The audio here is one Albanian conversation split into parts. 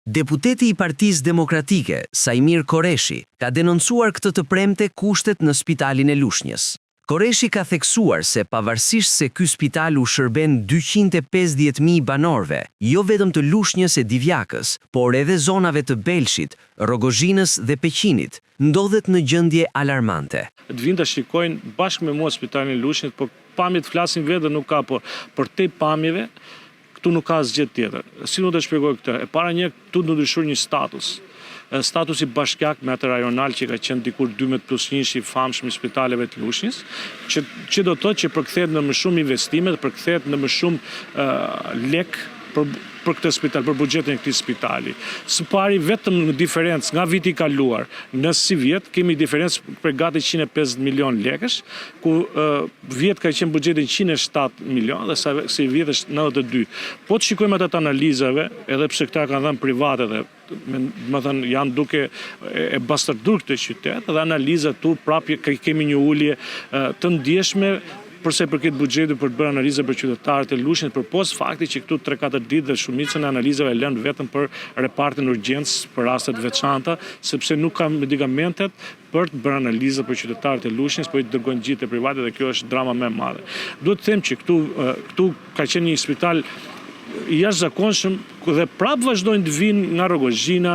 Deputeti i Partisë Demokratike, Sajmir Koreshi, ka denoncuar këtë të premte kushtet në spitalin e Lushnjës. Koreshi ka theksuar se pavarësisht se ky spital u shërben 250.000 banorëve, jo vetëm të Lushnjës e Divjakës, por edhe zonave të Belshit, Rogozhinës dhe Peqinit, ndodhet në gjendje alarmante. Të vinë të shikojnë bashkë me mua spitalin e Lushnjës, por pamjet flasin vetë dhe nuk ka, por për te pamjeve, këtu nuk ka asgjë tjetër. Si do të shpjegoj këtë? E para një, këtu do të ndryshoj një status. Statusi bashkiak me atë rajonal që ka qenë dikur 12+1 i famshëm i spitaleve të Lushnjës, që do të thotë që përkthehet në më shumë investime, përkthehet në më shumë lek për këtë spital, për buxhetin e këtij spitali. Së pari vetëm në diferencë nga viti i kaluar në si vjet kemi diferencë për gati 150 milion lekësh, ku vjet ka qenë buxheti 107 milion dhe si vjet është 92. Po të shikojmë atë analizave, edhe pse këta kanë dhënë private dhe më thënë janë duke e bastërdur këtë qytet, dhe analizat tu prapë kemi një ulje të ndjeshme përse përket buxhetit për të bërë analiza për qytetarët e Lushnjës, përpos fakti që këtu 3-4 ditë dhe shumicën e analizave lënë vetëm për repartin urgjencë për rastet veçanta, sepse nuk ka medikamentet për të bërë analiza për qytetarët e Lushnjës, po i dërgojnë gjithë e private dhe kjo është drama më e madhe. Duhet të them që këtu ka qenë një spital i jashtëzakonshëm dhe prapë vazhdojnë të vinë nga Rogozhina,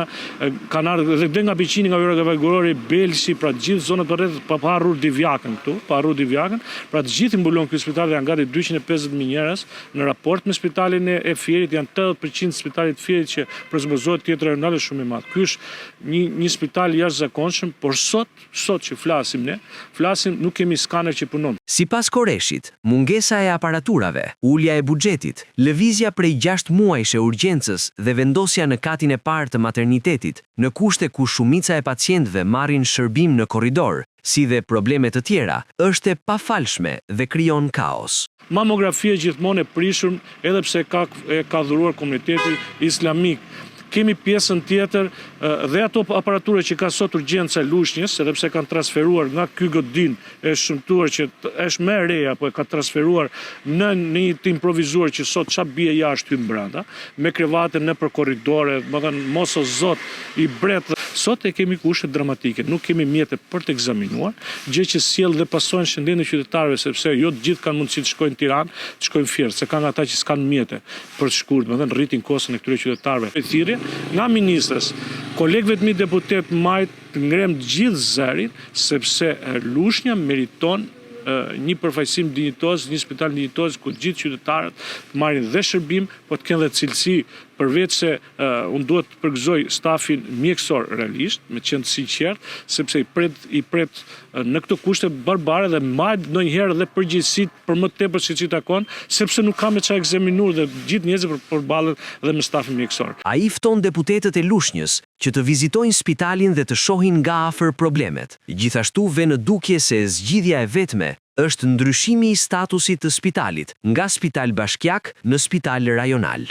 kanë ardhur dhe nga Peqini, nga Vajgorori, Belshi, pra të gjithë zonat rreth pa harruar Divjakën këtu, pra të gjithë mbulon ky spital, janë gati 250.000 njerëz në raport me spitalin e Fierit, janë 80% spitalit të Fierit që prezantohet tjetër rajonal shumë i madh. Ky është një spital i jashtëzakonshëm, por sot që flasim nuk kemi skaner që punon. Sipas Koreshit, mungesa e aparaturave, ulja e buxhetit, lëvizja prej 6 muajsh e urgjencës dhe vendosja në katin e parë të maternitetit, në kushte ku shumica e pacientëve marrin shërbim në korridor, si dhe probleme të tjera, është e pafalshme dhe krijon kaos. Mamografia gjithmonë e prishur, edhe pse ka dhuruar komuniteti islamik. Kemi pjesën tjetër dhe ato aparaturë që ka sot urgjenca e Lushnjës, edhe pse kanë transferuar nga ky godin e shëmtuar që është më e reja, po e ka transferuar në një të improvisuar që sot çfarë bie jashtë hyn brenda, me krevate nëpër korridore, më thënë mos o zot i bret. Sot e kemi kushte dramatike, nuk kemi mjete për të ekzaminuar, gjë që sjell dhe pasojnë shëndetin e qytetarëve, sepse jo të gjithë kanë mundësi të shkojnë në Tiranë, të shkojnë Fier, se kanë ata që s'kanë mjete për të shkuar, më thënë rritin kostën e këtyre qytetarëve. E thirrje nga ministrës, kolegëve të mi deputet majt të ngrem gjithë zërin, sepse Lushnja meriton një përfaqësim dinjitoz, një spital dinjitoz ku gjithë qytetarët të marrin dhe shërbim, po të kenë dhe cilësi, përveç se unë duhet të përgëzoj stafin mjekësor realisht, me qenë sinqert, sepse i pret në këto kushte barbare dhe majt ndonjëherë dhe përgjegjësit për më tepër se që takon, sepse nuk ka me çfarë ekzaminuar dhe gjithë njerëzit përballen dhe me stafin mjekësor. Ai fton deputetët e Lushnjës që të vizitojnë spitalin dhe të shohin nga afër problemet. Gjithashtu vjen në dukje se zgjidhja e vetme është ndryshimi i statusit të spitalit nga spital bashkiak në spital rajonal.